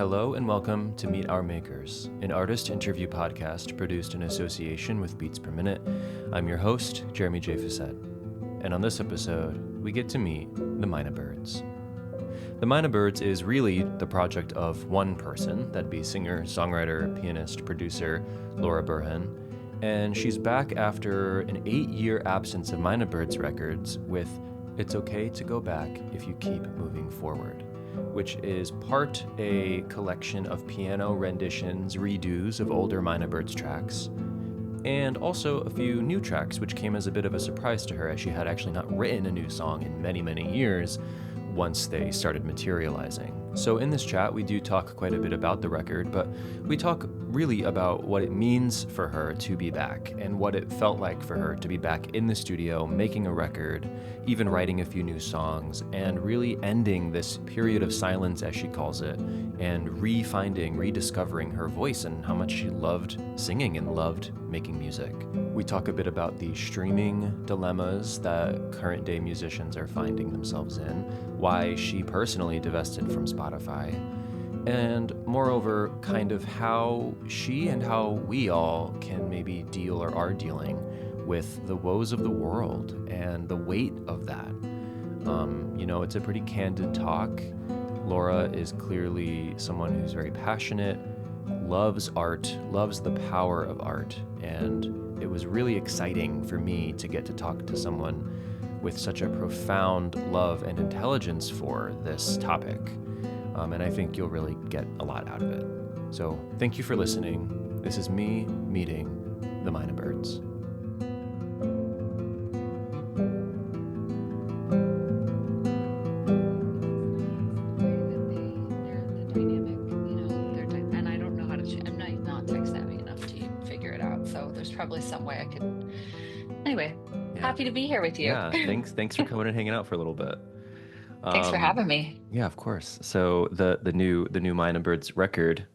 Hello and welcome to Meet Our Makers, an artist interview podcast produced in association with Beats Per Minute. I'm your host, Jeremy J. Facette, and on this episode, we get to meet the Mynabirds. The Mynabirds is really the project of one person, that'd be singer, songwriter, pianist, producer Laura Burhenn, and she's back after an 8-year absence of Mynabirds records with It's Okay to Go Back If You Keep Moving Forward, which is part a collection of piano renditions, redos of older Mynabirds tracks, and also a few new tracks, which came as a bit of a surprise to her, as she had actually not written a new song in many, many years once they started materializing. So in this chat, we do talk quite a bit about the record, but we talk really about what it means for her to be back and what it felt like for her to be back in the studio, making a record, even writing a few new songs, and really ending this period of silence, as she calls it, and rediscovering her voice and how much she loved singing and loved making music. We talk a bit about the streaming dilemmas that current day musicians are finding themselves in, why she personally divested from Spotify, and moreover, kind of how she and how we all can maybe deal or are dealing with the woes of the world and the weight of that. It's a pretty candid talk. Laura is clearly someone who's very passionate, loves art, loves the power of art, and it was really exciting for me to get to talk to someone with such a profound love and intelligence for this topic. And I think you'll really get a lot out of it. So thank you for listening. This is me meeting the Mynabirds. Probably some way I could. Anyway, Happy to be here with you. Yeah, thanks for coming and hanging out for a little bit. Thanks for having me. Yeah, of course. So the new Mynabirds record,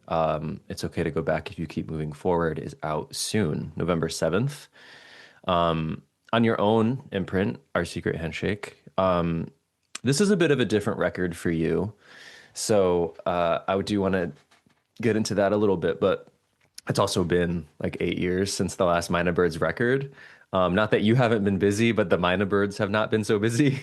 It's Okay to Go Back If You Keep Moving Forward, is out soon, November 7th. On your own imprint, Our Secret Handshake. This is a bit of a different record for you. So I do want to get into that a little bit, but it's also been like 8 years since the last Mynabirds record. Not that you haven't been busy, but the Mynabirds have not been so busy.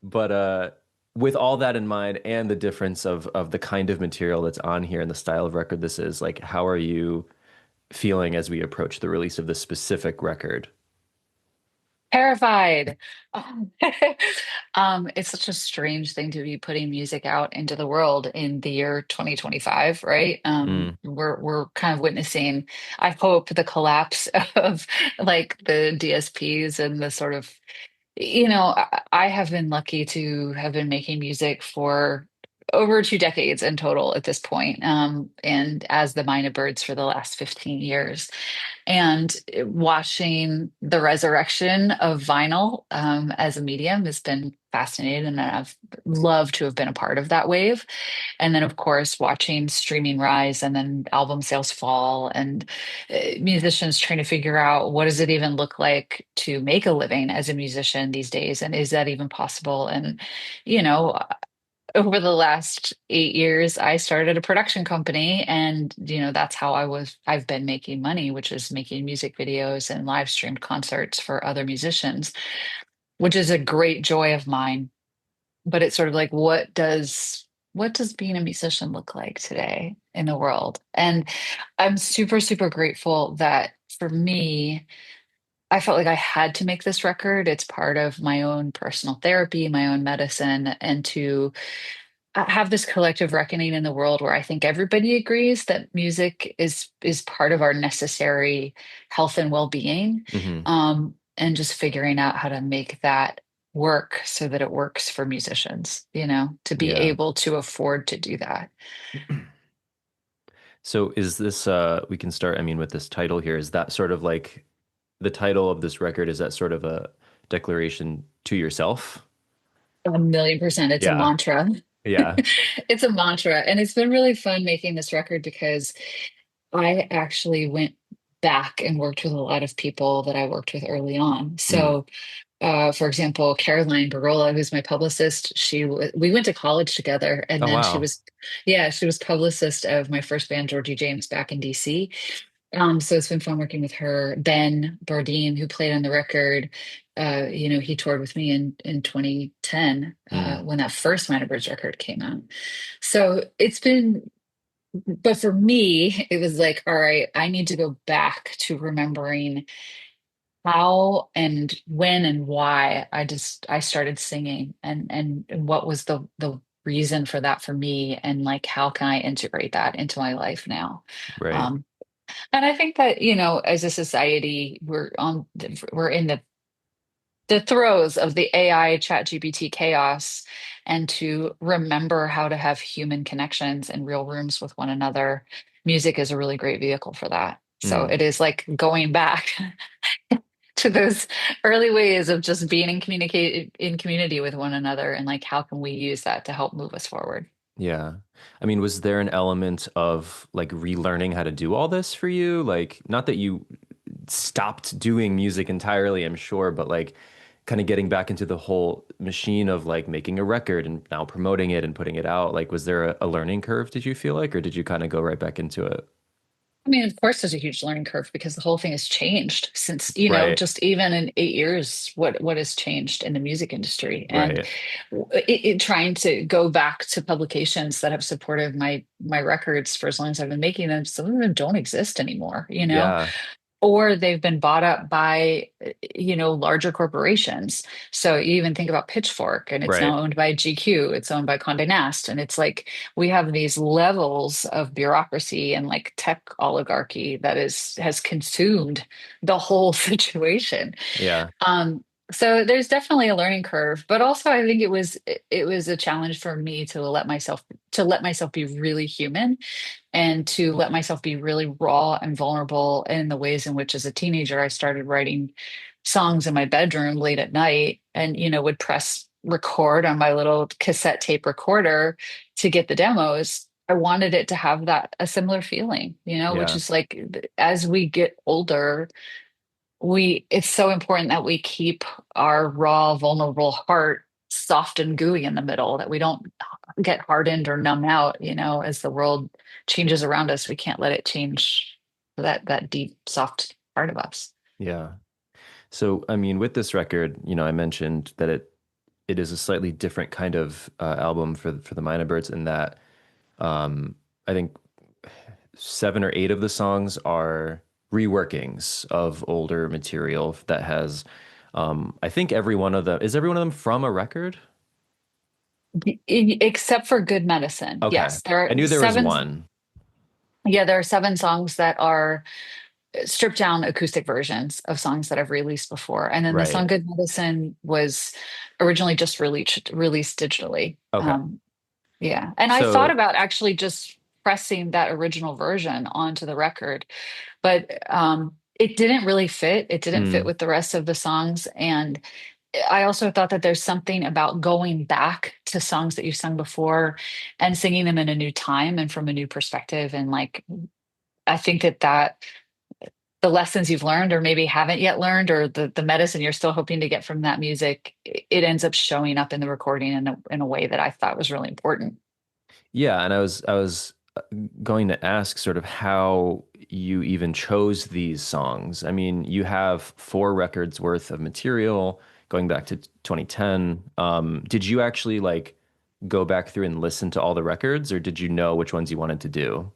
But with all that in mind and the difference of the kind of material that's on here and the style of record this is, like, how are you feeling as we approach the release of this specific record? Terrified. It's such a strange thing to be putting music out into the world in the year 2025, right? We're kind of witnessing, I hope, the collapse of like the DSPs and the sort of, I have been lucky to have been making music for over 2 decades in total at this point, and as the Mynabirds for the last 15 years. And watching the resurrection of vinyl as a medium has been fascinating, and I've loved to have been a part of that wave. And then, of course, watching streaming rise and then album sales fall, and musicians trying to figure out what does it even look like to make a living as a musician these days, and is that even possible? And you know, over the last 8 years, I started a production company, and that's how I've been making money, which is making music videos and live streamed concerts for other musicians, which is a great joy of mine. But it's sort of like, what does being a musician look like today in the world? And I'm super, super grateful that for me, I felt like I had to make this record. It's part of my own personal therapy, my own medicine, and to have this collective reckoning in the world where I think everybody agrees that music is part of our necessary health and well-being, and just figuring out how to make that work so that it works for musicians, to be able to afford to do that. So is this, we can start, with this title here, is that sort of like the title of this record, is that sort of a declaration to yourself? 1,000,000%. It's a mantra. Yeah. It's a mantra. And it's been really fun making this record because I actually went back and worked with a lot of people that I worked with early on. So For example, Caroline Barola, who's my publicist, we went to college together, and Oh, then wow. yeah, she was publicist of my first band, Georgie James, back in DC. So it's been fun working with her. Ben Bardeen, who played on the record, he toured with me in 2010 Mm, when that first Mynabirds record came out. So it's been, but for me, it was like, all right, I need to go back to remembering how and when and why I started singing, and what was the reason for that for me, and like how can I integrate that into my life now. right. um and I think that, as a society, we're in the throes of the AI chat GPT chaos, and to remember how to have human connections in real rooms with one another, music is a really great vehicle for that. So Mm, it is like going back to those early ways of just being in community with one another, and like how can we use that to help move us forward. yeah. I mean, was there an element of like relearning how to do all this for you? Like, not that you stopped doing music entirely, I'm sure, but like kind of getting back into the whole machine of like making a record and now promoting it and putting it out. Like, was there a learning curve, did you feel like, or did you kind of go right back into it? I mean, of course, there's a huge learning curve because the whole thing has changed since, Right, just even in 8 years, what has changed in the music industry, and right. trying to go back to publications that have supported my records for as long as I've been making them. Some of them don't exist anymore, Yeah, or they've been bought up by larger corporations. So you even think about Pitchfork, and it's right. now owned by GQ, it's owned by Condé Nast, and it's like we have these levels of bureaucracy and like tech oligarchy that has consumed the whole situation. Yeah, So there's definitely a learning curve, but also I think it was a challenge for me to let myself be really human, and to let myself be really raw and vulnerable in the ways in which, as a teenager, I started writing songs in my bedroom late at night, and would press record on my little cassette tape recorder to get the demos. I wanted it to have that a similar feeling, which yeah, is like, as we get older, we it's so important that we keep our raw, vulnerable heart soft and gooey in the middle, that we don't get hardened or numb out, as the world changes around us. We can't let it change that deep, soft part of us. yeah. So, I mean, with this record, I mentioned that it is a slightly different kind of album for the Mynabirds in that I think 7 or 8 of the songs are reworkings of older material that has, I think every one of them, is every one of them from a record? Except for Good Medicine. Okay. Yes, there I are knew there was seven. one. Yeah, there are 7 songs that are stripped down acoustic versions of songs that I've released before. And then the song Right. Good Medicine was originally just released digitally. Okay. Yeah. And I thought So, about actually just pressing that original version onto the record, but it didn't really fit. It didn't fit mm, with the rest of the songs. And I also thought that there's something about going back to songs that you've sung before and singing them in a new time and from a new perspective. And like, I think that the lessons you've learned or maybe haven't yet learned, or the medicine you're still hoping to get from that music, it ends up showing up in the recording in a way that I thought was really important. yeah, and I was going to ask sort of how you even chose these songs. I mean, you have 4 records worth of material going back to 2010. Did you actually like go back through and listen to all the records, or did you know which ones you wanted to do?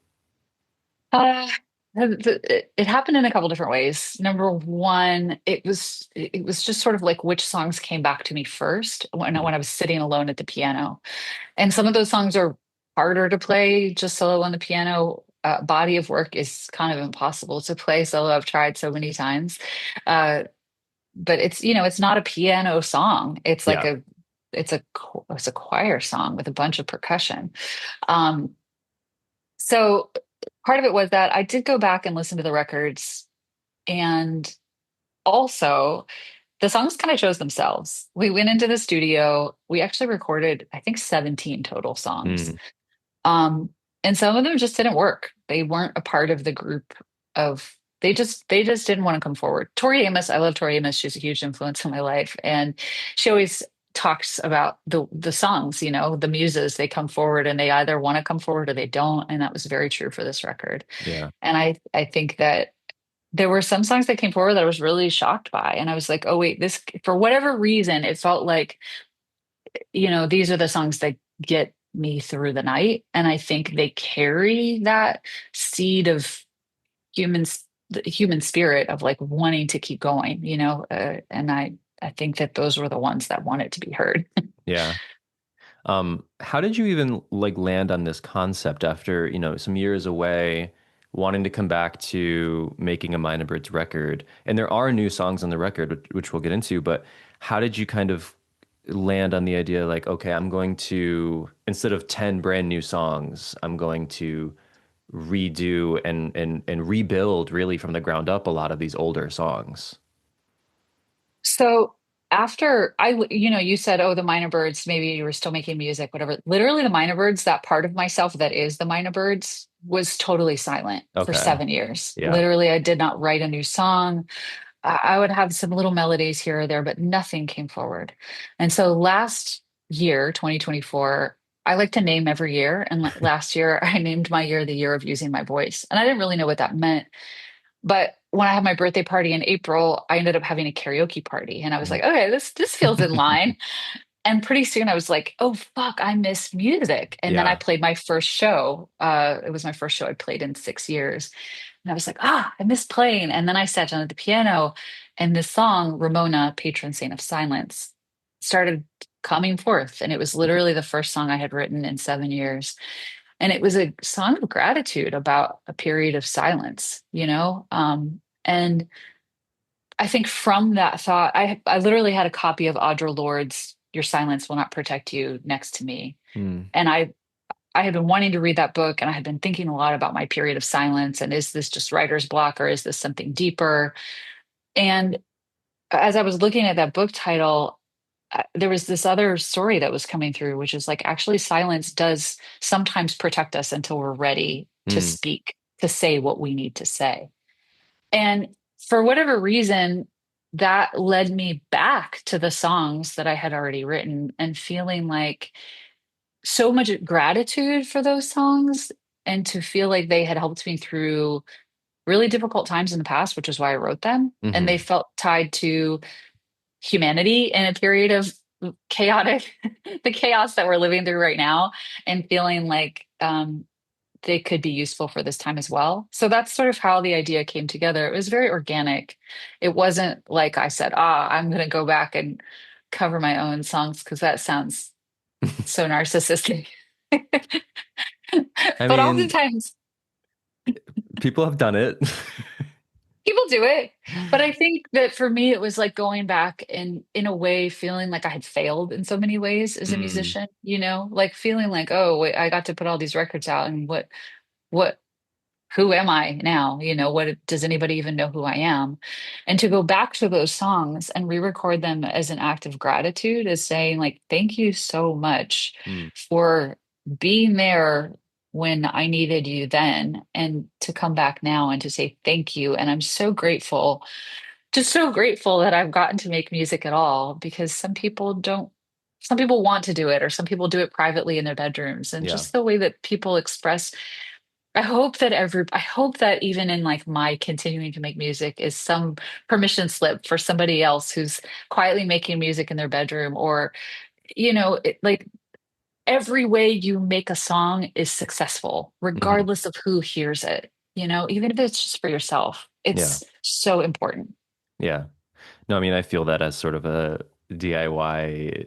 Uh, it happened in a couple different ways. Number one, it was just sort of like which songs came back to me first when I was sitting alone at the piano. And some of those songs are harder to play just solo on the piano. Body of Work is kind of impossible to play solo. I've tried so many times. Uh, but it's not a piano song. It's like Yeah. it's a choir song with a bunch of percussion. Um, so part of it was that I did go back and listen to the records, and also the songs kind of chose themselves. We went into the studio. We actually recorded, I think, 17 total songs. Mm, Um, and some of them just didn't work. They weren't a part of the group of They just didn't want to come forward. Tori Amos, I love Tori Amos. She's a huge influence in my life. And she always talks about the songs, the muses, they come forward and they either want to come forward or they don't. And that was very true for this record. Yeah. And I think that there were some songs that came forward that I was really shocked by. And I was like, oh wait, this for whatever reason, it felt like, these are the songs that get me through the night. And I think they carry that seed of humans the human spirit of like wanting to keep going, and I think that those were the ones that wanted to be heard. Yeah. How did you even like land on this concept after, some years away, wanting to come back to making a Mynabirds record? And there are new songs on the record, which we'll get into, but how did you kind of land on the idea like, okay, I'm going to, instead of 10 brand new songs, I'm going to redo and rebuild really from the ground up a lot of these older songs? So after you said, oh, the Minor Birds, maybe you were still making music, whatever. Literally, the Minor Birds, that part of myself that is the Minor Birds, was totally silent for Okay. 7 years. Yeah. Literally, I did not write a new song. I would have some little melodies here or there, but nothing came forward. And so last year, 2024, I like to name every year. And last year, I named my year the year of using my voice. And I didn't really know what that meant. But when I had my birthday party in April, I ended up having a karaoke party. And I was Mhm. like, okay, this feels in line. And pretty soon I was like, oh, fuck, I miss music. And then I Yeah. played my first show. It was my first show I played in 6 years. And I was like, I miss playing. And then I sat down at the piano and this song, Ramona, Patron Saint of Silence, started coming forth. And it was literally the first song I had written in 7 years. And it was a song of gratitude about a period of silence. And I think from that thought, I literally had a copy of Audre Lorde's Your Silence Will Not Protect You next to me. Mm. And I had been wanting to read that book and I had been thinking a lot about my period of silence and is this just writer's block or is this something deeper? And as I was looking at that book title, there was this other story that was coming through, which is like actually silence does sometimes protect us until we're ready to Mm. speak, to say what we need to say. And for whatever reason, that led me back to the songs that I had already written and feeling like so much gratitude for those songs and to feel like they had helped me through really difficult times in the past, which is why I wrote them. And they Hmm. felt tied to humanity in a period of chaotic, the chaos that we're living through right now, and feeling like they could be useful for this time as well. So that's sort of how the idea came together. It was very organic. It wasn't like I said, I'm going to go back and cover my own songs because that sounds so narcissistic. I But mean, oftentimes people have done it. people do it. But I think that for me, it was like going back and in a way feeling like I had failed in so many ways as a Mm. musician, like feeling like, oh, wait, I got to put all these records out and what who am I now? What does anybody even know who I am? And to go back to those songs and re-record them as an act of gratitude is saying like, thank you so much Mm. for being there when I needed you then, and to come back now and to say thank you. And I'm so grateful, just so grateful that I've gotten to make music at all because some people don't. Some people want to do it, or some people do it privately in their bedrooms. And Yeah. just the way that people express I hope that even in like my continuing to make music is some permission slip for somebody else who's quietly making music in their bedroom or, like every way you make a song is successful, Hmm. regardless of who hears it, even if it's just for yourself. Yeah. It's so important. Yeah. No, I mean, I feel that as sort of a DIY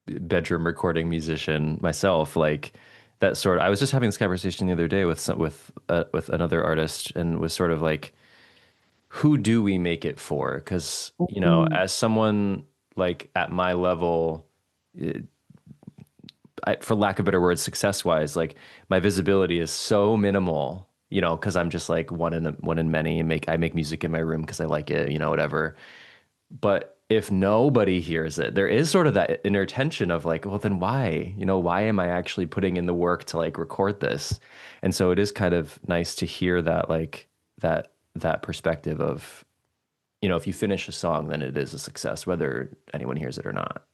bedroom recording musician myself. Like that sort of, I was just having this conversation the other day with another artist and was sort of like, who do we make it for? Because, Mm, as someone like at my level, for lack of better words, success wise, like my visibility is so minimal, because I'm just like one in many and I make music in my room because I like it, whatever. But if nobody hears it, there is sort of that inner tension of like, well, then why? Why am I actually putting in the work to like record this? And so it is kind of nice to hear that like that that perspective of, if you finish a song, then it is a success, whether anyone hears it or not.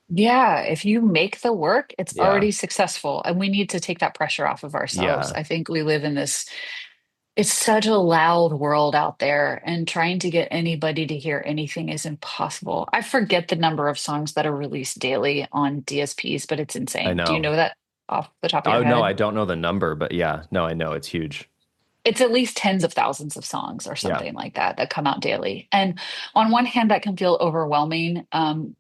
Yeah, if you make the work, it's Yeah. already successful. And we need to take that pressure off of ourselves. Yeah. I think we live in this, it's such a loud world out there, and trying to get anybody to hear anything is impossible. I forget the number of songs that are released daily on DSPs, but it's I insane. Do you know. know that off the top of your Oh, no, I head? don't know the number, but yeah, no, I know it's huge. It's at least tens of thousands of songs or Yeah. something like that that come out daily. And on one hand, that can feel overwhelming, and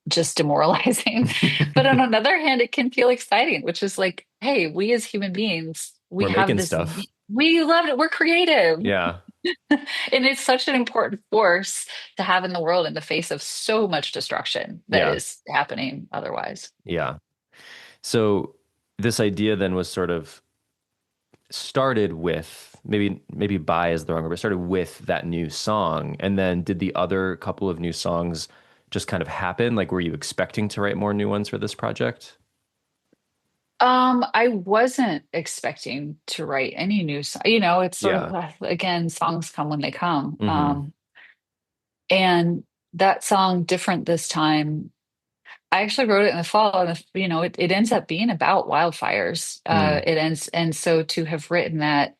just demoralizing. But on another hand, it can feel exciting, which is like, hey, we as human beings, we We're have making this, stuff. we love it. We're creative. Yeah. And it's such an important force to have in the world in the face of so much destruction that Yeah. is happening otherwise. Yeah. So this idea then was sort of started with, maybe by is the wrong word, but started with that new song. And then did the other couple of new songs just kind of happen? Like, were you expecting to write more new ones for this project? I wasn't expecting to write any new song. It's sort of, Yeah. again, songs come when they come. Hmm. And that song, Different This Time, I actually wrote it in the fall, and it ends up being about wildfires. Mm. It ends, and so to have written that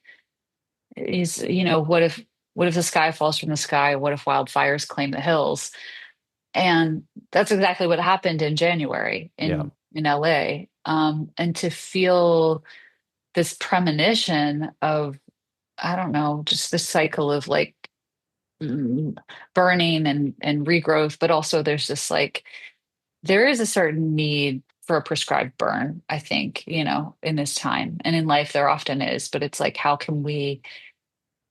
is, what if the sky falls from the sky? What if wildfires claim the hills? And that's exactly what happened in January Yeah. in LA. And to feel this premonition of, I don't know, just this cycle of like, mm, burning and regrowth, but also there's this like, there is a certain need for a prescribed burn, I think, in this time. And in life there often is, but it's like, how can we,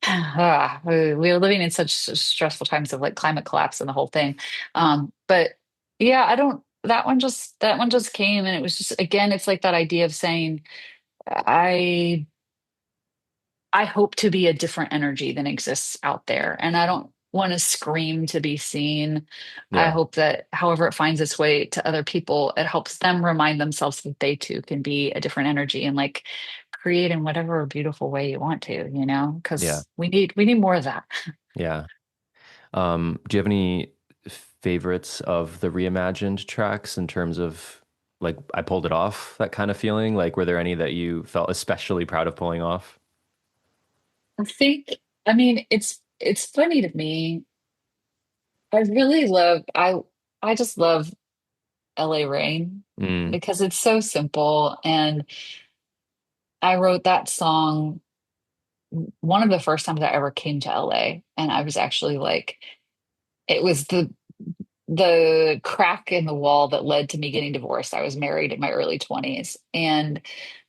we are living in such stressful times of like climate collapse and the whole thing. But yeah, I don't, that one just came, and it was just, again, it's like that idea of saying, I I hope to be a different energy than exists out there. And I don't want to scream to be seen. I Yeah. hope that however it finds its way to other people, it helps them remind themselves that they too can be a different energy and like create in whatever beautiful way you want to, Yeah. because we need more of that. Yeah. Do you have any favorites of the reimagined tracks in terms of, like, I pulled it off, that kind of feeling? Like, were there any that you felt especially proud of pulling off? I think, I mean, it's funny to me. I just love LA Rain Mm. because it's so simple. And I wrote that song one of the first times I ever came to LA. And I was actually like, it was the crack in the wall that led to me getting divorced. I was married in my early 20s. And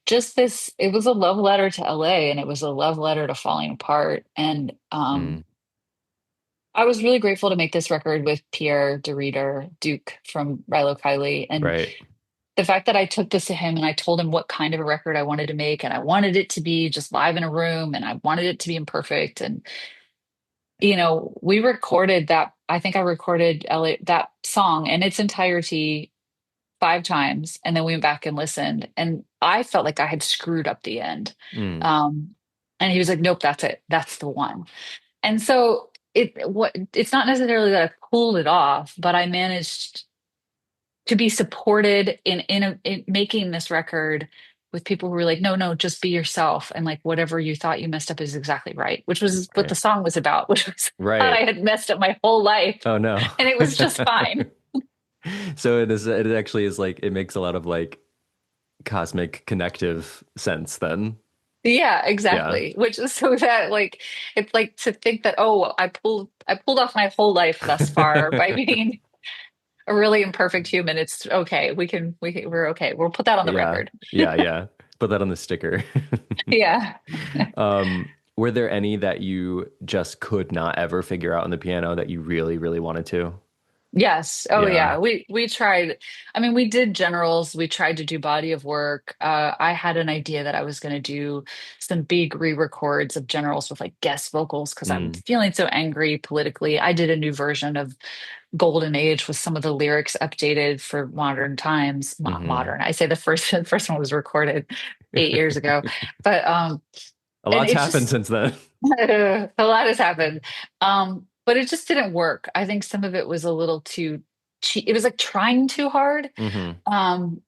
just this, it was a love letter to LA, and it was a love letter to falling apart. And Mm. I was really grateful to make this record with Pierre de Reeder Duke from Rilo Kiley. And Right. the fact that I took this to him and I told him what kind of a record I wanted to make, and I wanted it to be just live in a room, and I wanted it to be imperfect. And, we recorded that. I think I recorded that song in its entirety 5 times. And then we went back and listened. And I felt like I had screwed up the end. Mm. Um, and he was like, nope, that's it. That's the one. And so it's not necessarily that I pulled it off, but I managed to be supported in making this record with people who were like, no, no, just be yourself, and like whatever you thought you messed up is exactly right, which was what the Right. song was about, which was I thought Right. I had messed up my whole life, Oh no. and it was just fine. So it actually is like, it makes a lot of like cosmic connective sense then. Yeah, Yeah. exactly. Which is so that like it's like to think that, oh, I pulled off my whole life thus far by being a really imperfect human. It's okay. We're okay. We'll put that on the Yeah. record. Yeah, yeah. Put that on the sticker. Yeah. Were there any that you just could not ever figure out on the piano that you really, really wanted to? Yes. Oh Yeah. yeah. We tried. I mean, we did generals. We tried to do body of work. I had an idea that I was going to do some big re-records of generals with like guest vocals because I'm Mm. feeling so angry politically. I did a new version of Golden Age with some of the lyrics updated for modern times. Not Hmm. modern. I say the first the first one was recorded 8 years ago, but A And lot's it happened just since then. a lot has happened. But it just didn't work. I think some of it was a little too cheap. It was like trying too hard. Hmm. Um,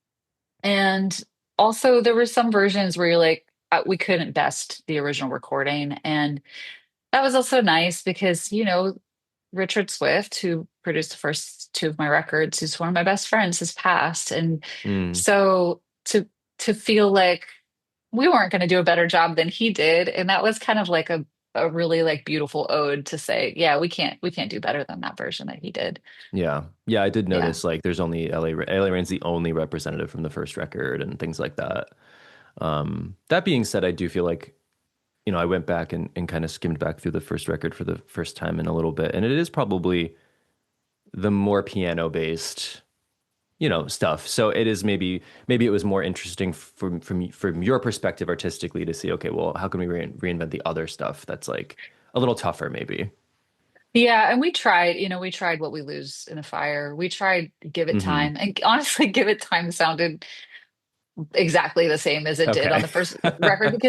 and also there were some versions where you're like, we couldn't best the original recording. And that was also nice because, Richard Swift, who produced the first two of my records, who's one of my best friends, has passed. And Mm, so to feel like we weren't going to do a better job than he did, and that was kind of like a really like beautiful ode to say, yeah, we can't do better than that version that he did. yeah. Yeah, I did Yeah. notice like there's only LA Rain's the only representative from the first record and things like that. That being said, I do feel like, I went back and kind of skimmed back through the first record for the first time in a little bit, and it is probably the more piano based, stuff. So it is maybe it was more interesting from your perspective artistically to see, okay, well, how can we reinvent the other stuff that's like a little tougher maybe. Yeah, and we tried What We Lose in the Fire. We tried Give It Hmm. Time. And honestly, Give It Time sounded exactly the same as it did on Okay. the first record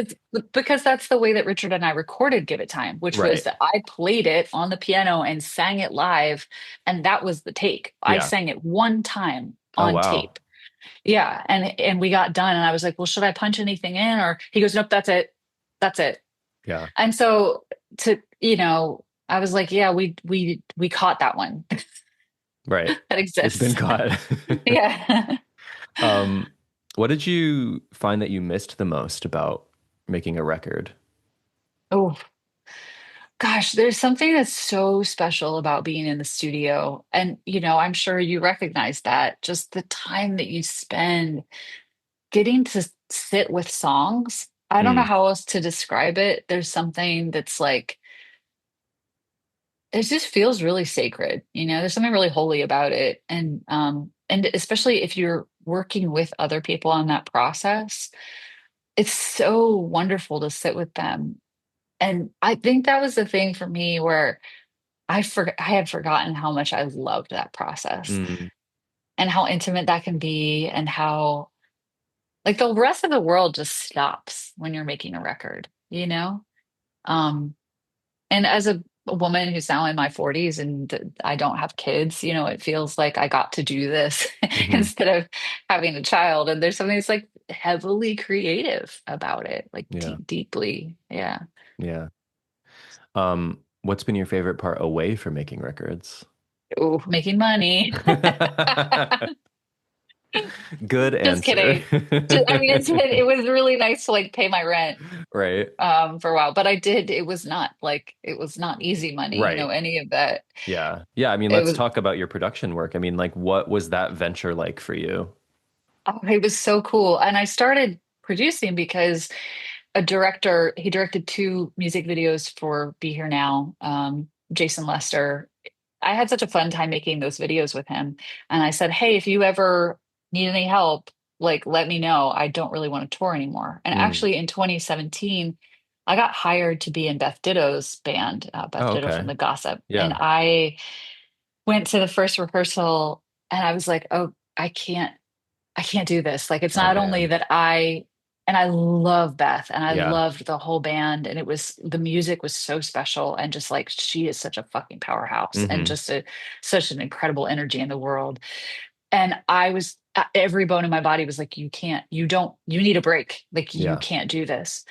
because that's the way that Richard and I recorded Give It Time, which was Right. that I played it on the piano and sang it live, and that was the take. I Yeah. sang it one time Oh on wow. tape. Yeah, and we got done, and I was like, "Well, should I punch anything in?" Or he goes, "Nope, that's it, that's it." Yeah. And so I was like, "Yeah, we caught that one Right. that It's been exists." caught. Yeah. Um, what did you find that you missed the most about making a record? Oh gosh, there's something that's so special about being in the studio, and I'm sure you recognize that. Just the time that you spend getting to sit with songs. I don't know Mm, how else to describe it. There's something that's like it just feels really sacred. There's something really holy about it. And especially if you're working with other people on that process, it's so wonderful to sit with them. And I think that was the thing for me where I had forgotten how much I loved that process mm, and how intimate that can be, and how like the rest of the world just stops when you're making a record, you know? Um, And as a woman who's now in my 40s and I don't have kids, it feels like I got to do this hmm. instead of having a child. And there's something that's like heavily creative about it, like Yeah. deeply. Yeah. Yeah. What's been your favorite part away from making records? Ooh, making money. Good Just answer. kidding. I mean, it was really nice to like pay my rent Right. for a while, but it was not easy money, Right. any of that. Yeah. Yeah. I mean, It let's was talk about your production work. I mean, like, what was that venture like for you? oh, it was so cool. And I started producing because he directed two music videos for Be Here Now, Jason Lester. I had such a fun time making those videos with him. And I said, hey, if you ever need any help, like let me know. I don't really want to tour anymore. And Mm. actually in 2017, I got hired to be in Beth Ditto's band, Beth Oh, Ditto from okay. The Gossip. And Yeah. I went to the first rehearsal and I was like, oh, I can't do this. Like, it's Oh, not only man. that and I love Beth and I Yeah. loved the whole band, and the music was so special. And just like, she is such a fucking powerhouse and Hmm. just such an incredible energy in the world. And every bone in my body was like, you need a break. Like, you Yeah. can't do this.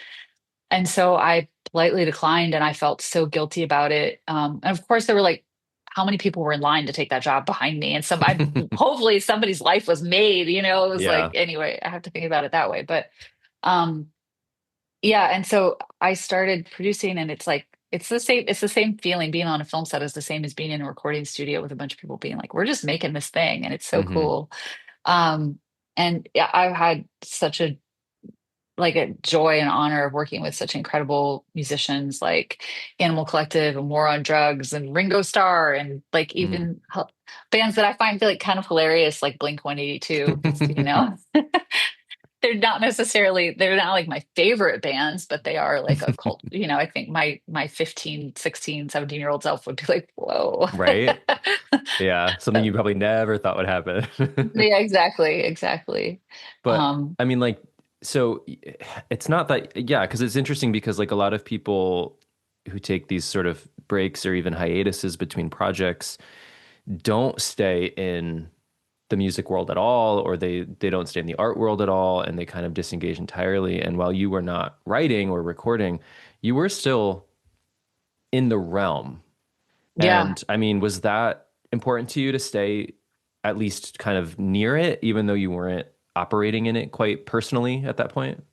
And so I politely declined, and I felt so guilty about it. And of course, there were like, how many people were in line to take that job behind me? And hopefully somebody's life was made, it was like, Yeah. anyway, I have to think about it that way. But um, yeah. And so I started producing, and it's the same feeling being on a film set is the same as being in a recording studio with a bunch of people being like, we're just making this thing. And it's so Hmm. cool. Um, and yeah, I've had such a joy and honor of working with such incredible musicians like Animal Collective and War on Drugs and Ringo Starr, and like Mm. even bands that I find like kind of hilarious, like Blink 182, because they're not like my favorite bands, but they are like a cult. I think my 15, 16, 17-year-old self would be like, whoa. Right? Yeah. Something you probably never thought would happen. Yeah, exactly, exactly. But Um, I mean, like, So it's not that, yeah, because it's interesting because like a lot of people who take these sort of breaks or even hiatuses between projects don't stay in the music world at all, or they don't stay in the art world at all, and they kind of disengage entirely. And while you were not writing or recording, you were still in the realm. Yeah. And I mean, was that important to you to stay at least kind of near it, even though you weren't operating in it quite personally at that point?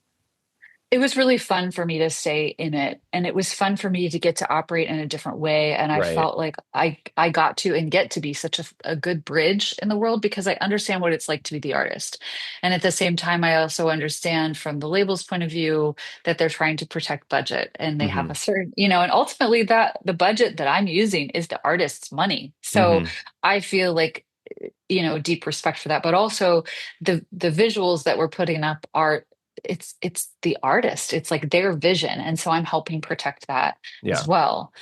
It was really fun for me to stay in it, and it was fun for me to get to operate in a different way. And I Right. felt like I got to and get to be such a good bridge in the world because I understand what it's like to be the artist. And at the same time, I also understand from the label's point of view that they're trying to protect budget and they have Hmm. a certain, and ultimately that the budget that I'm using is the artist's money. So Hmm. I feel like deep respect for that, but also the visuals that we're putting up are it's the artist, it's like their vision, and so I'm helping protect that as Yeah. well.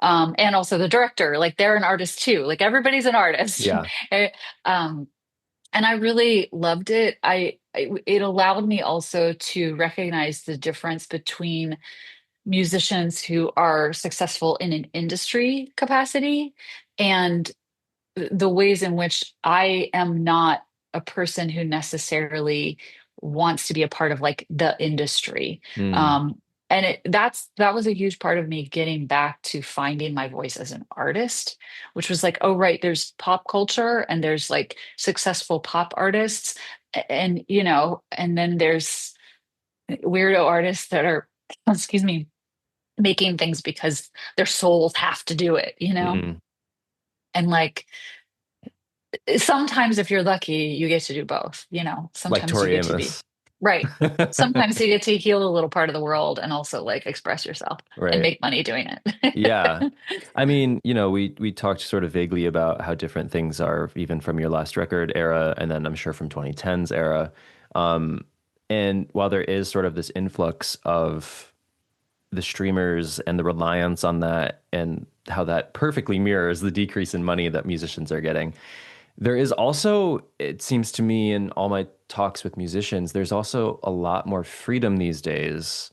And also the director, like they're an artist too, like everybody's an artist. Yeah. Eh, um and I really loved it. It allowed me also to recognize the difference between musicians who are successful in an industry capacity and the ways in which I am not a person who necessarily wants to be a part of like the industry. Mm. Um, and that was a huge part of me getting back to finding my voice as an artist, which was like, oh, right, there's pop culture and there's like successful pop artists, and and then there's weirdo artists that are, excuse me, making things because their souls have to do it. Mm. And like sometimes if you're lucky, you get to do both, Like sometimes you Tori get to be Amos. right. Sometimes you get to heal a little part of the world and also like express yourself and Right. make money doing Yeah. it. I mean, we talked sort of vaguely about how different things are even from your last record era and then I'm sure from 2010's era. Um, and while there is sort of this influx of the streamers and the reliance on that and how that perfectly mirrors the decrease in money that musicians are getting, there is also, it seems to me in all my talks with musicians, there's also a lot more freedom these days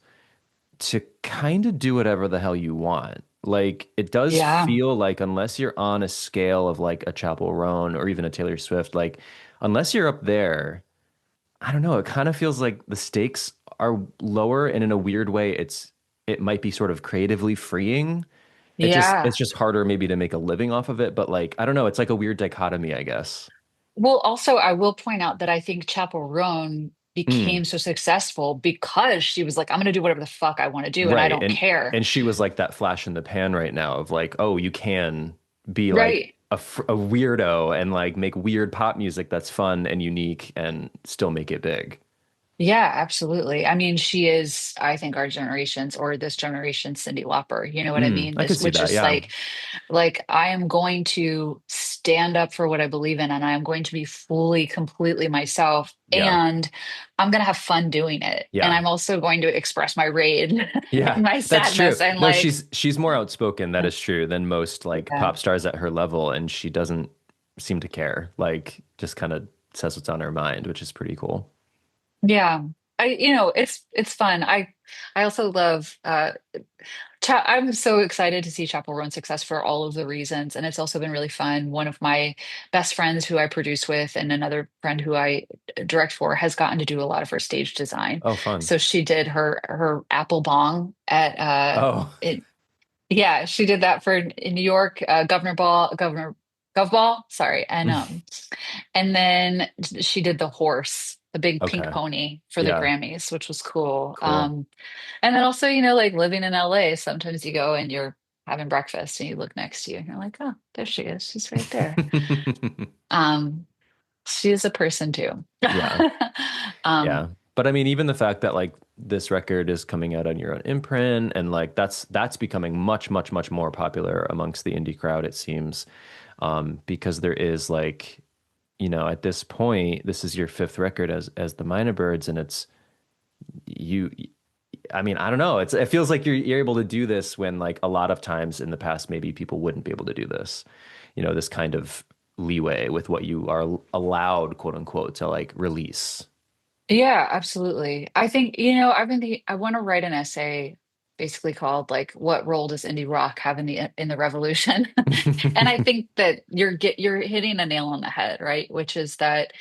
to kind of do whatever the hell you want. Like it does Yeah. feel like unless you're on a scale of like a Chapel Roan or even a Taylor Swift, like unless you're up there, I don't know, it kind of feels like the stakes are lower and in a weird way it might be sort of creatively freeing. It's Yeah. just harder maybe to make a living off of it, but like I don't know, it's like a weird dichotomy, I guess. Well, also, I will point out that I think Chapel Roan Mm, became so successful because she was like, I'm going to do whatever the fuck I want to do and I right. don't care. And she was like that flash in the pan right now of like, oh, you can be like Right. a weirdo and like make weird pop music that's fun and unique and still make it big. Yeah, absolutely. I mean, she is, I think, our generation's or this generation's Cyndi Lauper. You know what I Mm, mean? I could This, see which that. is Yeah. like I am going to stand up for what I believe in, and I am going to be fully, completely myself, Yeah. and I'm going to have fun doing it. And Yeah. I'm also going to express my rage Yeah. and my That's true. sadness, and No, like, she's more outspoken, that is true, than most like yeah, pop stars at her level, and she doesn't seem to care. Like just kind of says what's on her mind, which is pretty cool. yeah. It's fun. I also love I'm so excited to see Chapel Roan success for all of the reasons. And it's also been really fun. One of my best friends who I produce with and another friend who I direct for has gotten to do a lot of her stage design. Oh, fun. So she did her Apple Bong at Oh, it yeah, she did that for in New York, Governor Gov Ball, sorry. And then she did the horse, the big pink okay. pony for the Yeah. Grammys, which was cool. Cool. And then also, like living in LA, sometimes you go and you're having breakfast and you look next to you and you're like, oh, there she is. She's right there. Um, she is a person too. Yeah. Um, Yeah. But I mean, even the fact that like this record is coming out on your own imprint and like that's becoming much, much, much more popular amongst the indie crowd, it seems. Because there is like, at this point, this is your fifth record as the Mynabirds, and it's you I mean, I don't know. It feels like you're able to do this when like a lot of times in the past maybe people wouldn't be able to do this. This kind of leeway with what you are allowed, quote unquote, to like release. Yeah, absolutely. I think, I've been I want to write an essay basically called like what role does indie rock have in the revolution? And I think that you're hitting a nail on the head, right? Which is that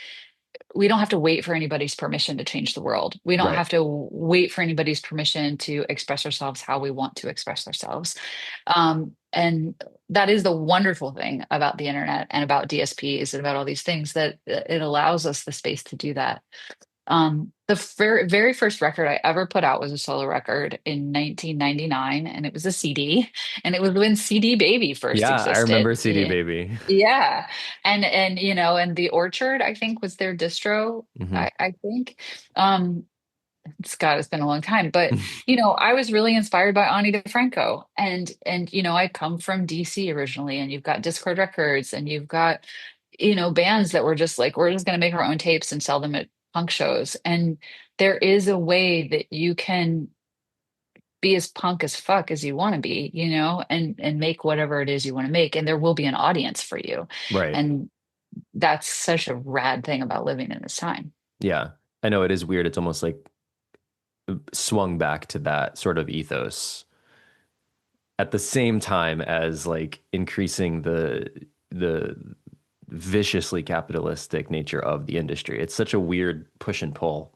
we don't have to wait for anybody's permission to change the world. We don't Right. have to wait for anybody's permission to express ourselves how we want to express ourselves. And that is the wonderful thing about the internet and about DSPs and about all these things that it allows us the space to do that. The very first record I ever put out was a solo record in 1999, and it was a CD, and it was when CD Baby first Yeah, I existed. remember CD Yeah. Baby. Yeah. And The Orchard, I think, was their distro, Hmm. I think. Um, Scott, it's been a long time, but I was really inspired by Ani DeFranco, and I come from DC originally, and you've got Discord Records, and you've got bands that were just like, we're just going to make our own tapes and sell them at punk shows, and there is a way that you can be as punk as fuck as you want to be, and make whatever it is you want to make, and there will be an audience for you, Right. and that's such a rad thing about living in this time. Yeah. I know it is weird. It's almost like swung back to that sort of ethos at the same time as like increasing the viciously capitalistic nature of the industry. It's such a weird push and pull.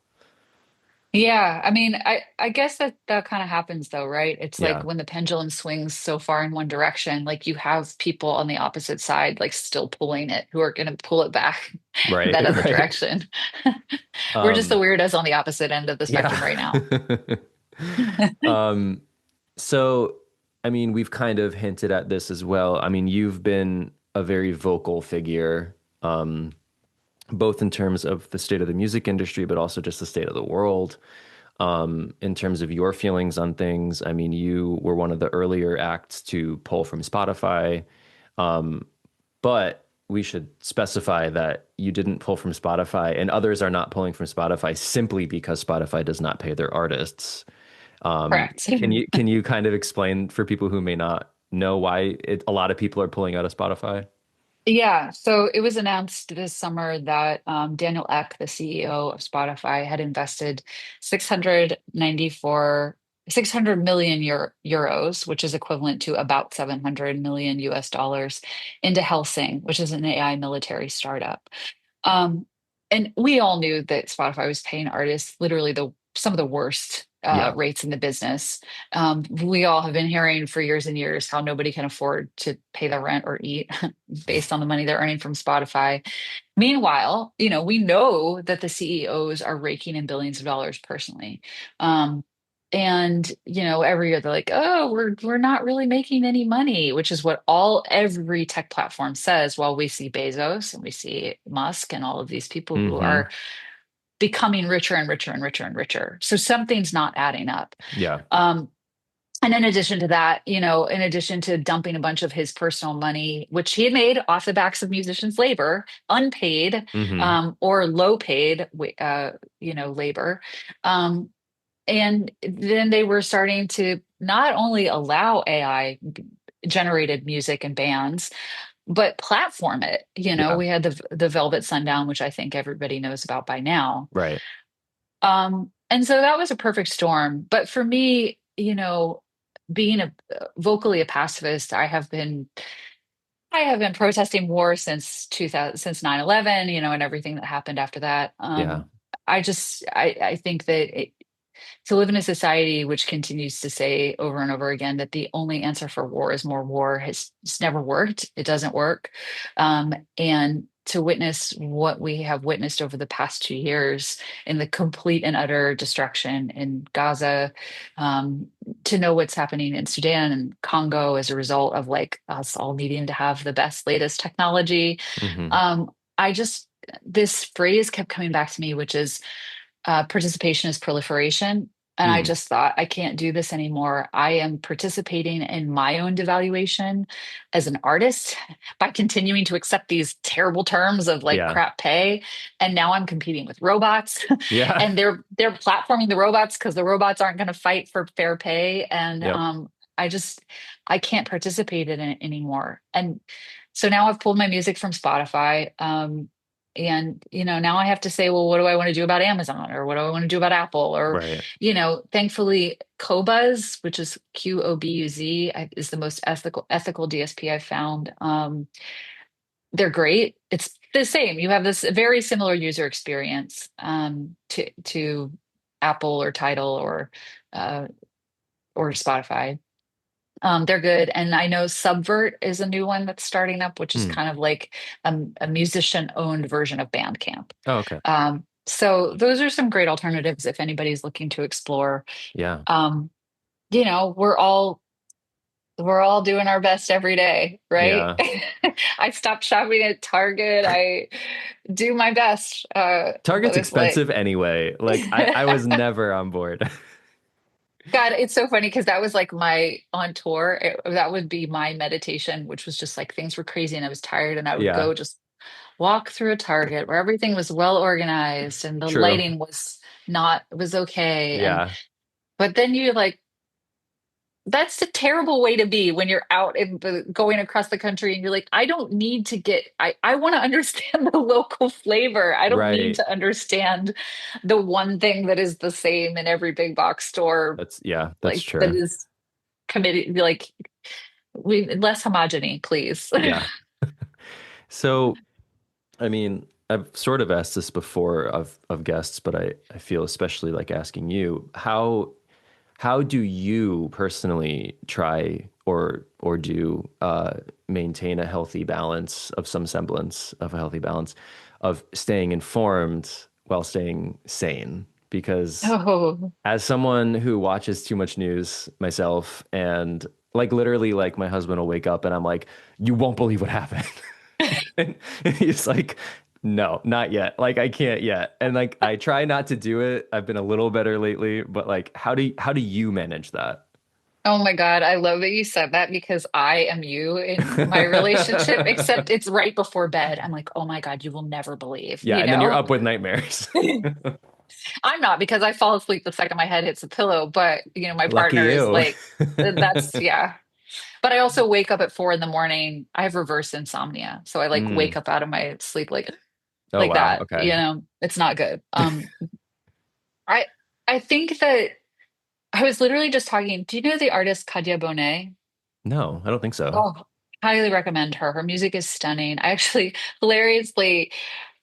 Yeah, I mean, I guess that kind of happens though, right? It's like Yeah. when the pendulum swings so far in one direction, like you have people on the opposite side like still pulling it who are going to pull it back Right. that other Right. direction. We're just the Um, weirdos on the opposite end of the spectrum right yeah. now. Um, so I mean, we've kind of hinted at this as well. I mean, you've been a very vocal figure, both in terms of the state of the music industry, but also just the state of the world. In terms of your feelings on things, I mean, you were one of the earlier acts to pull from Spotify, um, but we should specify that you didn't pull from Spotify, and others are not pulling from Spotify simply because Spotify does not pay their artists. Correct. Can you kind of explain for people who may not know why a lot of people are pulling out of Spotify? Yeah, so it was announced this summer that Daniel Ek, the CEO of Spotify, had invested 600 million euros, which is equivalent to about 700 million US dollars, into Helsing, which is an AI military startup. Um, and we all knew that Spotify was paying artists literally some of the worst Yeah, rates in the business. We all have been hearing for years and years how nobody can afford to pay the rent or eat based on the money they're earning from Spotify. Meanwhile, we know that the CEOs are raking in billions of dollars personally. And every year they're like, "Oh, we're not really making any money," which is what every tech platform says. While we see Bezos and we see Musk and all of these people who hmm, are becoming richer and richer and richer and richer. So something's not adding up. yeah, Um, and in addition to that, in addition to dumping a bunch of his personal money, which he had made off the backs of musicians' labor, unpaid hmm, or low paid, labor. Um, and then they were starting to not only allow AI generated music and bands, but platform it. yeah, We had the Velvet Sundown, which I think everybody knows about by now. right, And so that was a perfect storm. But for me, being vocally a pacifist, I have been protesting war since 2000, since 9/11, and everything that happened after that. yeah, I think that to live in a society which continues to say over and over again that the only answer for war is more war has it's never worked. It doesn't work. And to witness what we have witnessed over the past 2 years in the complete and utter destruction in Gaza, um, to know what's happening in Sudan and Congo as a result of like us all needing to have the best, latest technology. hmm, Um, I just, this phrase kept coming back to me, which is participation is proliferation. And I mm, just thought, I can't do this anymore. I am participating in my own devaluation as an artist by continuing to accept these terrible terms of like yeah, crap pay. And now I'm competing with robots yeah, and they're platforming the robots because the robots aren't going to fight for fair pay. And yep, I just I can't participate in it anymore. And so now I've pulled my music from Spotify. And, now I have to say, well, what do I want to do about Amazon, or what do I want to do about Apple? Or, Right. thankfully, Qobuz, which is Qobuz, is the most ethical DSP I've found. They're great. It's the same. You have this very similar user experience to Apple or Tidal uh, or Spotify. They're good. And I know Subvert is a new one that's starting up, which is Hmm. kind of like a musician-owned version of Bandcamp. Oh, okay. So those are some great alternatives if anybody's looking to explore. Yeah. Um, we're all doing our best every day, right? Yeah. I stopped shopping at Target. I do my best, but Target's it's like, expensive anyway. Like I was never on board. God, it's so funny because that was like my on tour. That would be my meditation, which was just like things were crazy and I was tired, and I would Yeah. go just walk through a Target where everything was well organized and the True. lighting was okay. Yeah. But then you like, that's a terrible way to be when you're out and going across the country and you're like, I don't need to I want to understand the local flavor. I don't need Right. to understand the one thing that is the same in every big box store, That's like that true. is committed, like we less homogeny, please. Yeah. So, I mean, I've sort of asked this before of guests, but I feel especially like asking you, how do you personally try or do maintain a healthy balance of some semblance of a healthy balance of staying informed while staying sane? Because Oh, as someone who watches too much news myself, and like literally like my husband will wake up and I'm like, you won't believe what happened. And he's like, no, not yet. Like I can't yet. And like I try not to do it. I've been a little better lately, but like how do you manage that? oh my God. I love that you said that because I am you in my relationship, except it's right before bed. I'm like, oh my God, you will never believe, Yeah, and then you're up with nightmares. I'm not, because I fall asleep the second my head hits the pillow, but my Lucky partner is you. like, that's yeah. But I also wake up at 4 in the morning. I have reverse insomnia. So I like wake Mm. up out of my sleep like Oh like wow. that. Okay. It's not good. I I think that I was literally just talking. Do you know the artist Kadia Bonet? No, I don't think so. Oh, highly recommend her. Her music is stunning. I actually hilariously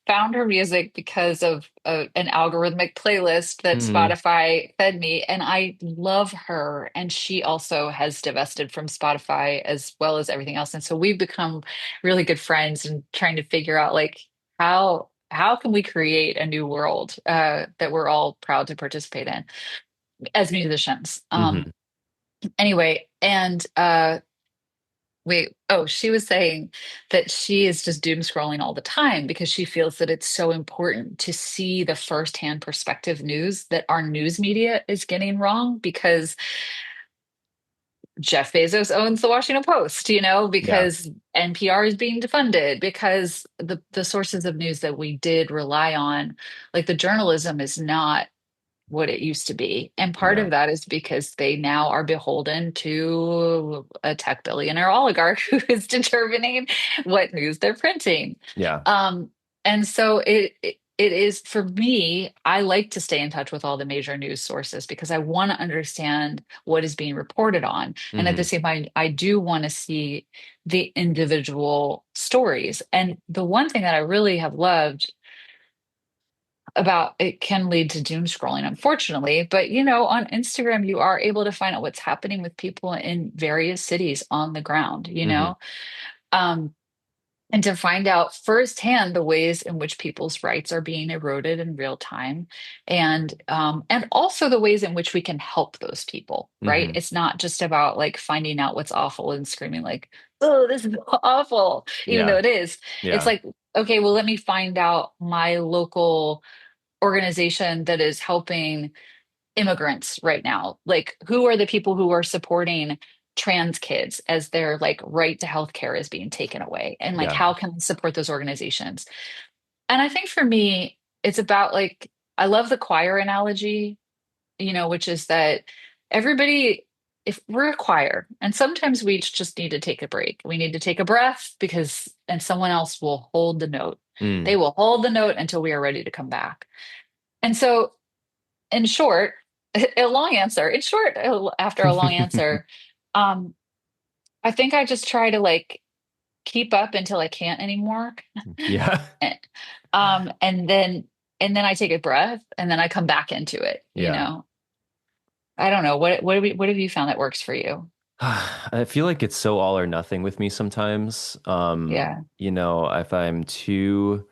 found her music because of an algorithmic playlist that Mm. Spotify fed me, and I love her. And she also has divested from Spotify as well as everything else, and so we've become really good friends and trying to figure out like how can we create a new world that we're all proud to participate in as musicians. Hmm. Anyway, and wait, oh, she was saying that she is just doom scrolling all the time because she feels that it's so important to see the firsthand perspective news that our news media is getting wrong, because Jeff Bezos owns the Washington Post, Yeah. because NPR is being defunded, because the sources of news that we did rely on, like the journalism is not what it used to be. And part Yeah. of that is because they now are beholden to a tech billionaire oligarch who is determining what news they're printing. Yeah. Um, and so it is, for me, I like to stay in touch with all the major news sources because I want to understand what is being reported on. And at the Hmm. same time, I do want to see the individual stories. And the one thing that I really have loved about it can lead to doom scrolling, unfortunately. But on Instagram, you are able to find out what's happening with people in various cities on the ground, Hmm. um, and to find out firsthand the ways in which people's rights are being eroded in real time, and also the ways in which we can help those people. Right? Hmm. It's not just about like finding out what's awful and screaming like, "Oh, this is awful," even though Yeah. it is. It's Yeah. like, okay, well, let me find out my local organization that is helping immigrants right now. Like, who are the people who are supporting trans kids as their like right to health care is being taken away? And like, Yeah. how can we support those organizations? And I think for me, it's about like, I love the choir analogy, which is that everybody, if we're a choir, and sometimes we each just need to take a break, we need to take a breath, and someone else will hold the note. They Mm. will hold the note until we are ready to come back. And so, in short, a long answer. In short, after a long answer, um, I think I just try to like keep up until I can't anymore. Yeah. And, and then I take a breath and then I come back into it, you Yeah. know. I don't know. What have you found that works for you? I feel like it's so all or nothing with me sometimes. Yeah. If I'm too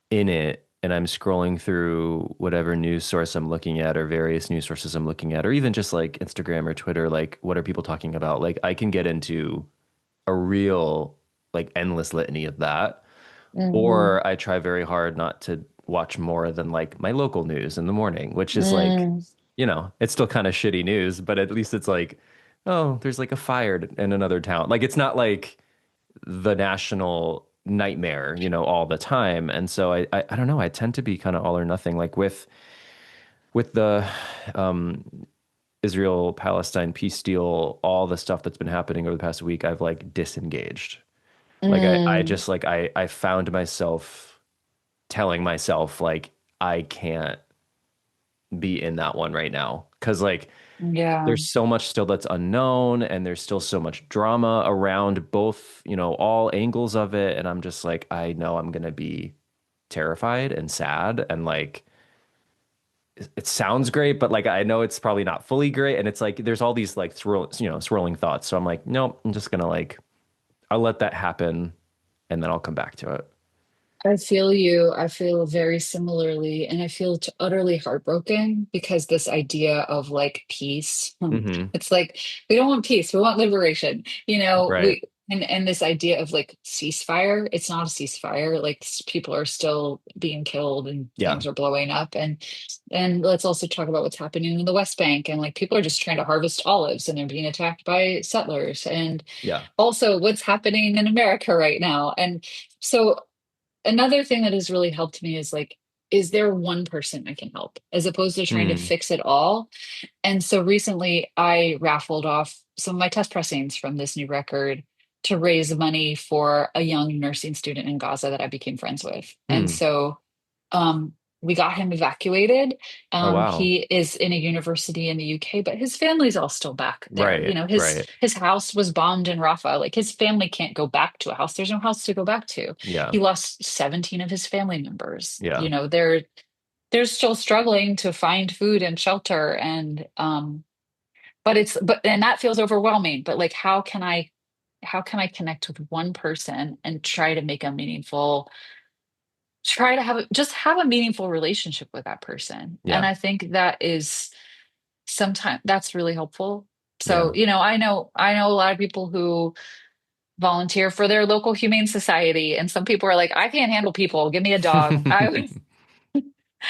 in it and I'm scrolling through whatever news source I'm looking at or various news sources I'm looking at, or even just like Instagram or Twitter, like what are people talking about? Like I can get into a real like endless litany of that. Mm-hmm. Or I try very hard not to watch more than like my local news in the morning, which is like, Mm, it's still kind of shitty news, but at least it's like, oh, there's like a fire in another town. Like it's not like the national nightmare, all the time. And so I don't know, I tend to be kind of all or nothing. Like with the um Israel Palestine peace deal, all the stuff that's been happening over the past week, I've like disengaged. Like I mm, just like I found myself telling myself like I can't be in that one right now. Cause like yeah. there's so much still that's unknown and there's still so much drama around both, all angles of it. And I'm just like, I know I'm gonna be terrified and sad and like it sounds great, but like I know it's probably not fully great. And it's like there's all these like swirling thoughts. So I'm like, nope, I'm just gonna like I'll let that happen and then I'll come back to it. I feel you. I feel very similarly, and I feel utterly heartbroken because this idea of like peace, Hmm. it's like we don't want peace, we want liberation. You know, Right. and this idea of like ceasefire, it's not a ceasefire. Like people are still being killed and Yeah. things are blowing up, and let's also talk about what's happening in the West Bank, and like people are just trying to harvest olives and they're being attacked by settlers, and Yeah. also what's happening in America right now, and so another thing that has really helped me is like, is there one person I can help as opposed to trying to Mm. fix it all? And so recently I raffled off some of my test pressings from this new record to raise money for a young nursing student in Gaza that I became friends with. And Mm. so um, we got him evacuated. Oh wow. He is in a university in the UK, but his family's all still back there. You Right. know, Right. his house was bombed in Rafah. Like his family can't go back to a house. There's no house to go back to. Yeah. He lost 17 of his family members. Yeah. You know, they're still struggling to find food and shelter, and but and that feels overwhelming. But like how can I connect with one person and try to make a meaningful try to just have a meaningful relationship with that person. And Yeah. I think that is sometimes that's really helpful. Yeah. So, I know a lot of people who volunteer for their local humane society, and some people are like, I can't handle people. Give me a dog. I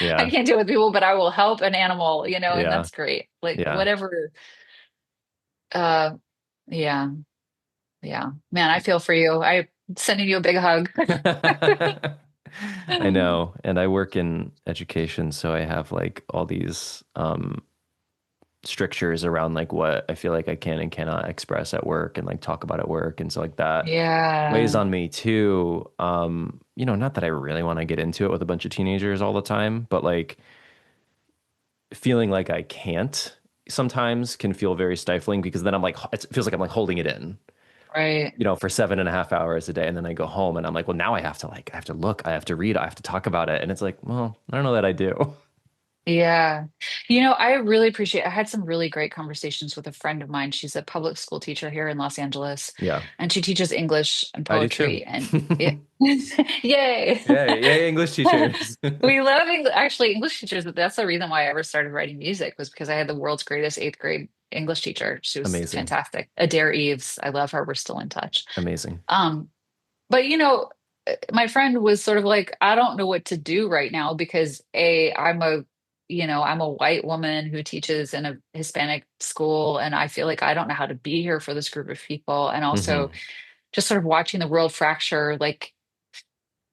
Yeah. can't deal with people, but I will help an animal, and Yeah. that's great. Like Yeah. whatever. Uh, yeah, yeah. Man, I feel for you. I'm sending you a big hug. I know. And I work in education, so I have like all these strictures around like what I feel like I can and cannot express at work and like talk about at work. And so like that weighs Yeah, on me too. Not that I really want to get into it with a bunch of teenagers all the time, but like feeling like I can't sometimes can feel very stifling because then I'm like, it feels like I'm like holding it in, right. for 7.5 hours a day. And then I go home and I'm like, well, now I have to look, I have to read, I have to talk about it. And it's like, well, I don't know that I do. Yeah. I really appreciate I had some really great conversations with a friend of mine. She's a public school teacher here in Los Angeles, Yeah, and she teaches English and I do too. poetry and it yay. Yeah, yeah, English teachers. We love English, actually English teachers, but that's the reason why I ever started writing music was because I had the world's greatest eighth grade English teacher. She was Amazing. fantastic. Adair Eves. I love her. We're still in touch. Amazing. Um, but my friend was sort of like, I don't know what to do right now because I'm a white woman who teaches in a Hispanic school, and I feel like I don't know how to be here for this group of people. And also Hmm. just sort of watching the world fracture, like,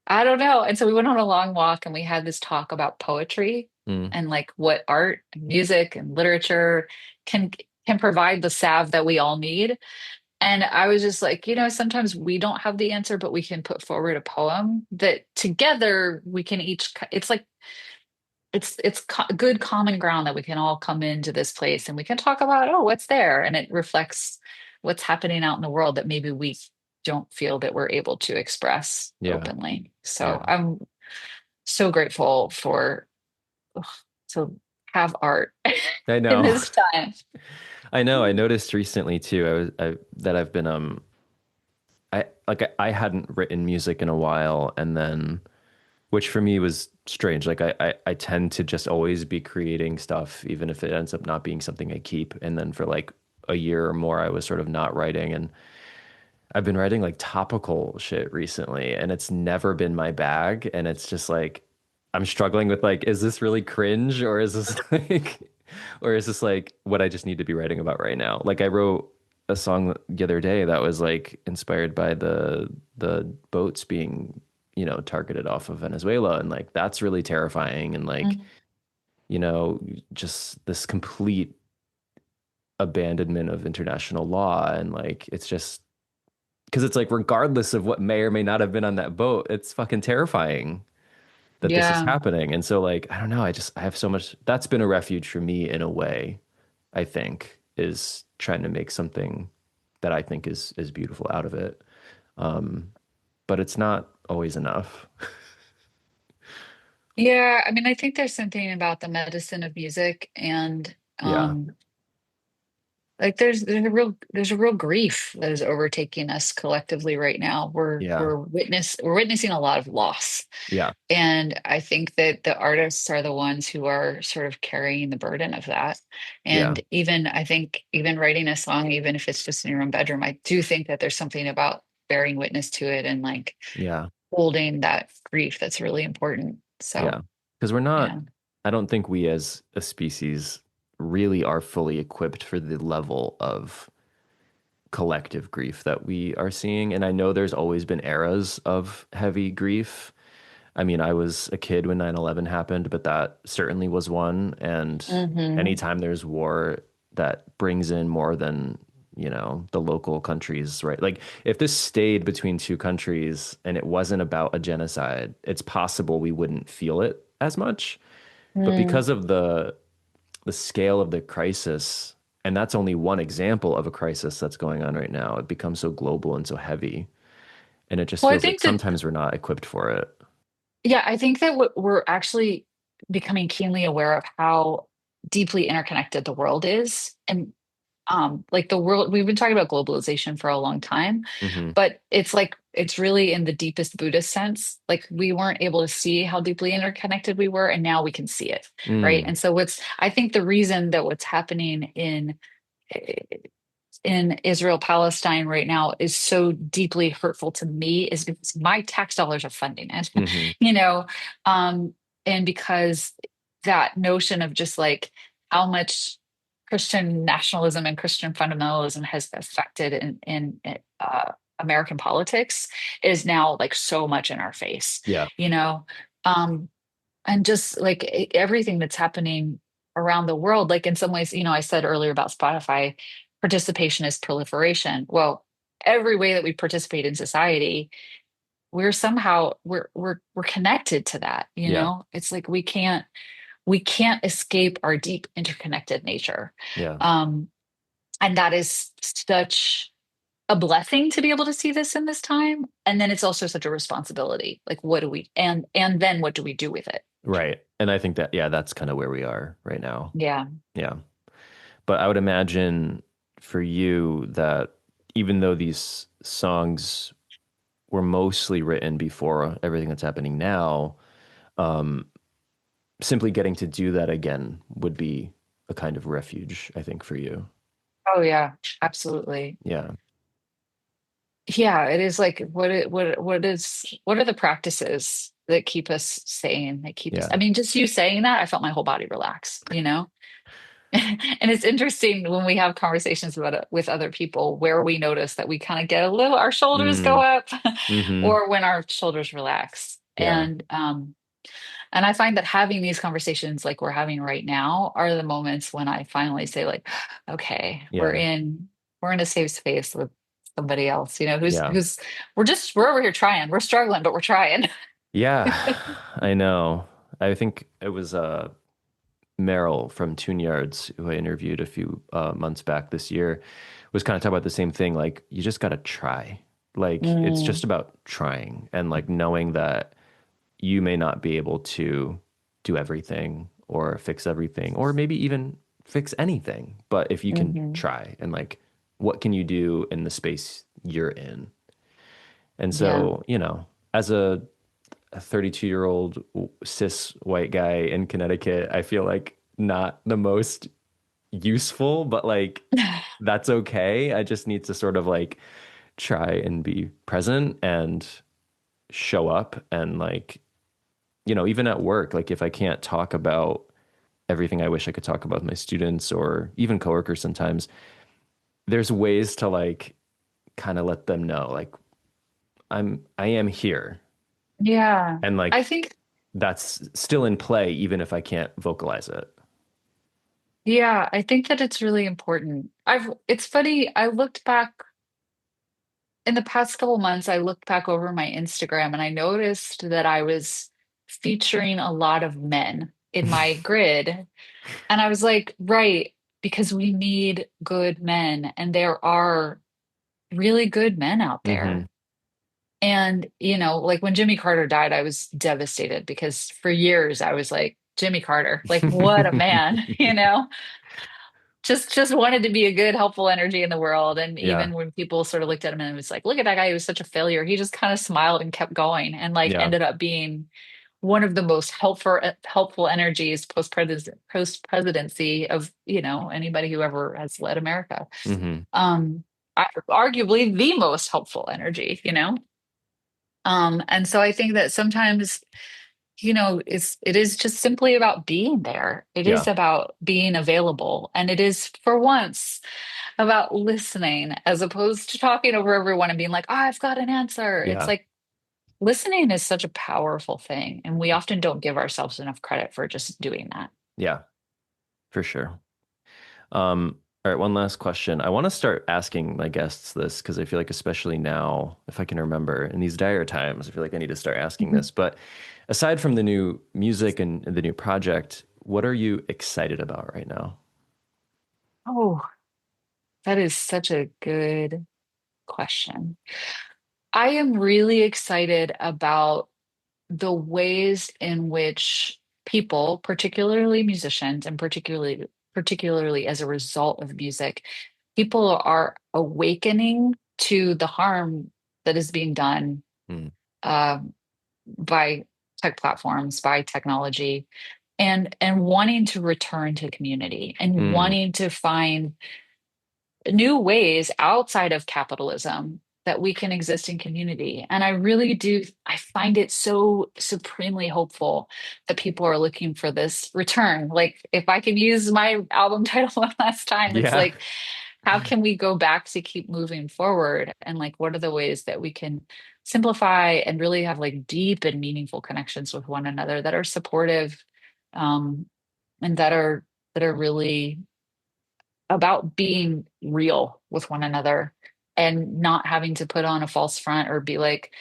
I don't know. And so we went on a long walk and we had this talk about poetry Mm. and like what art and music and literature can can provide the salve that we all need. And I was just like, sometimes we don't have the answer, but we can put forward a poem that together we can each, it's like, good common ground that we can all come into this place and we can talk about, oh, what's there? And it reflects what's happening out in the world that maybe we don't feel that we're able to express Yeah. openly. So Yeah. I'm so grateful for ugh, to have art I in know. this time. I know. I noticed recently too. That I've been I hadn't written music in a while, and then which for me was strange. Like I tend to just always be creating stuff, even if it ends up not being something I keep. And then for like a year or more, I was sort of not writing, and I've been writing like topical shit recently, and it's never been my bag. And it's just like I'm struggling with like, is this really cringe, or is this like, or is this like what I just need to be writing about right now? Like I wrote a song the other day that was like inspired by the boats being, targeted off of Venezuela, and like that's really terrifying, and like, Mhm. you know, just this complete abandonment of international law, and like it's just because it's like regardless of what may or may not have been on that boat, it's fucking terrifying that this is Yeah. happening. And so like I don't know, I have so much that's been a refuge for me in a way, I think, is trying to make something that I think is beautiful out of it. Um, but it's not always enough. Yeah. I mean, I think there's something about the medicine of music and Yeah. like there's a real grief that is overtaking us collectively right now. We're Yeah. we're witness we're witnessing a lot of loss. Yeah. And I think that the artists are the ones who are sort of carrying the burden of that. Yeah. And even I think even writing a song, even if it's just in your own bedroom, I do think that there's something about bearing witness to it and like Yeah. holding that grief that's really important. So Yeah. Because we're not, yeah. I don't think we as a species really are fully equipped for the level of collective grief that we are seeing. And I know there's always been eras of heavy grief. I mean, I was a kid when 9/11 happened, but that certainly was one. And Hmm. anytime there's war that brings in more than, the local countries, right? Like if this stayed between two countries and it wasn't about a genocide, it's possible we wouldn't feel it as much. But Mm. because of the scale of the crisis, and that's only one example of a crisis that's going on right now, it becomes so global and so heavy. And it just Well, I feels like think that sometimes we're not equipped for it. yeah, I think that we're actually becoming keenly aware of how deeply interconnected the world is. And like the world, we've been talking about globalization for a long time, Hmm. but it's like it's really in the deepest Buddhist sense. Like we weren't able to see how deeply interconnected we were, and now we can see it, right? Mm, And so what's I think the reason that what's happening in Israel Palestine right now is so deeply hurtful to me is because my tax dollars are funding it, hmm. you know, um, and because that notion of just like how much Christian nationalism and Christian fundamentalism has affected in American politics is now like so much in our face, Yeah. you know. Um, and just like everything that's happening around the world, like in some ways, I said earlier about Spotify, participation is proliferation. Well, every way that we participate in society, we're connected to that, Yeah. it's like we can't escape our deep interconnected nature. Yeah. um and that is such a blessing to be able to see this in this time, and then it's also such a responsibility, like what do we and then what do we do with it? Right. And I think that, yeah, that's kind of where we are right now. Yeah. Yeah. But I would imagine for you that even though these songs were mostly written before everything that's happening now, um, simply getting to do that again would be a kind of refuge, I think, for you. Oh yeah, absolutely. Yeah. Yeah, it is like what are the practices that keep us sane, that keep us, I Yeah. mean, just you saying that, I felt my whole body relax. And it's interesting when we have conversations about it with other people where we notice that we kind of get a little, our shoulders go Mm, up hmm. or when our shoulders relax. Yeah. And I find that having these conversations like we're having right now are the moments when I finally say like, okay, we're Yeah. in a safe space. somebody else, Yeah. we're over here trying. We're struggling, but we're trying. Yeah, I know. I think it was Meryl from Tune Yards, who I interviewed a few months back this year, was kind of talking about the same thing. Like, you just got to try. Like, it's Mm, just about trying and like knowing that you may not be able to do everything or fix everything or maybe even fix anything. But if you can hmm. try and like, what can you do in the space you're in? And Yeah. so, as a 32-year-old cis white guy in Connecticut, I feel like not the most useful, but like that's okay. I just need to sort of like try and be present and show up and like, even at work, like if I can't talk about everything I wish I could talk about with my students or even coworkers sometimes, there's ways to like kind of let them know like I am here Yeah. and I like think, that's still in play even if I can't vocalize it. yeah, I think that it's really important. It's funny, I looked back in the past couple months, I looked back over my Instagram and I noticed that I was featuring a lot of men in my grid. And I was like, right, because we need good men, and there are really good men out Hmm. there. And, like when Jimmy Carter died, I was devastated because for years I was like, Jimmy Carter, like what a man, just wanted to be a good, helpful energy in the world. And Yeah. even when people sort of looked at him and was like, look at that guy, he was such a failure, he just kind of smiled and kept going and like Yeah. ended up being one of the most helpful energies post presidency of anybody who ever has led America. Hmm. Um, arguably the most helpful energy, and so I think that sometimes it is just simply about being there. It is Yeah. about being available, and it is for once about listening as opposed to talking over everyone and being like, oh, I've got an answer. It's Yeah. like listening is such a powerful thing, and we often don't give ourselves enough credit for just doing that. Yeah, for sure. All right, one last question. I want to start asking my guests this because I feel like, especially now, if I can remember, in these dire times, I feel like I need to start asking Mhm. this. But aside from the new music and the new project, what are you excited about right now? Oh, that is such a good question. I am really excited about the ways in which people, particularly musicians, and particularly as a result of music, people are awakening to the harm that is being done Mm. um, by tech platforms, by technology, and wanting to return to community and Mm. wanting to find new ways outside of capitalism that we can exist in community. And I really do, I find it so supremely hopeful that people are looking for this return. Like, if I can use my album title one last time, it's Yeah. like, how can we go back to keep moving forward? And like, what are the ways that we can simplify and really have like deep and meaningful connections with one another that are supportive, um, and that are really about being real with one another and not having to put on a false front or be like,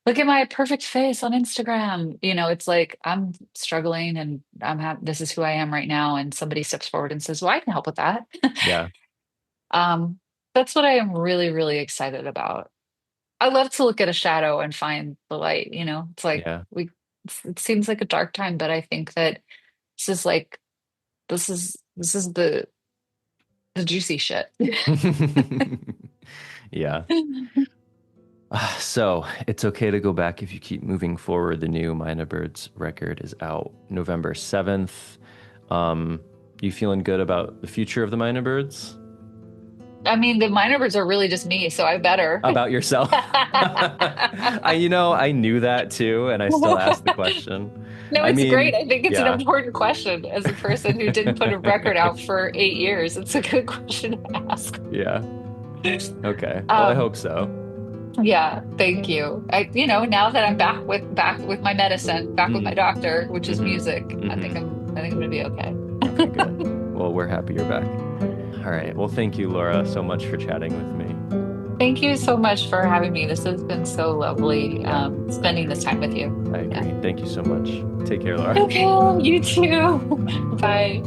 look at my perfect face on Instagram. It's like I'm struggling and this is who I am right now. And somebody steps forward and says, well, I can help with that. Yeah. Um, that's what I am really, really excited about. I love to look at a shadow and find the light. It's like Yeah. it seems like a dark time, but I think that this is like, this is the juicy shit. Yeah. So it's okay to go back if you keep moving forward. The new Mynabirds record is out November 7th. Um, you feeling good about the future of the Mynabirds? I mean, the Mynabirds are really just me, so I better. About yourself? I knew that too, and I still asked the question. No, I it's great. mean, I think it's an yeah, important question. As a person who didn't put a record out for 8 years, it's a good question to ask. yeah. Okay. Well, I Um, hope so. yeah, thank you. Now that I'm back with my medicine, back with my Mm. doctor, which is music, Mm-hmm. I think I'm gonna be okay. Okay, good. Well, we're happy you're back. All right. Well, thank you, Laura, so much for chatting with me. Thank you so much for having me. This has been so lovely Yeah, I spending this agree. time with you. I Yeah. agree. Thank you so much. Take care, Laura. Okay, you too. Bye.